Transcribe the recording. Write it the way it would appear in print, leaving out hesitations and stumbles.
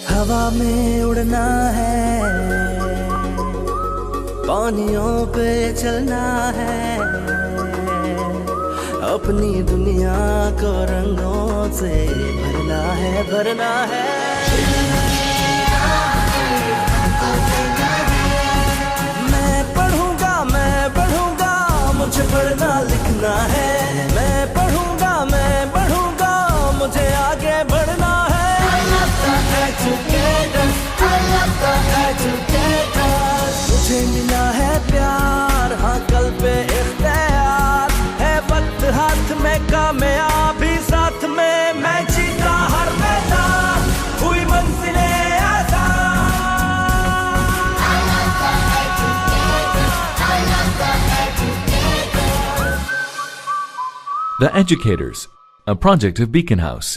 हवा में उड़ना है, पानियों पे चलना है, अपनी दुनिया को रंगों से भरना है, भरना है। मैं पढ़ूंगा, मुझे पढ़ना लिखना है। मैं पढ़ूंगा, मुझे आगे बढ़ना है। I love the educators, I love the educators। मुझे मिला है प्यार, हाँ कल पे इख्तियार है, वक्त हाथ में, कामयाबी साथ में। मैं जीता हर मैदान, हुई मंजिलें आसान। I love the educators, I love the educators। The Educators, a project of Beacon House.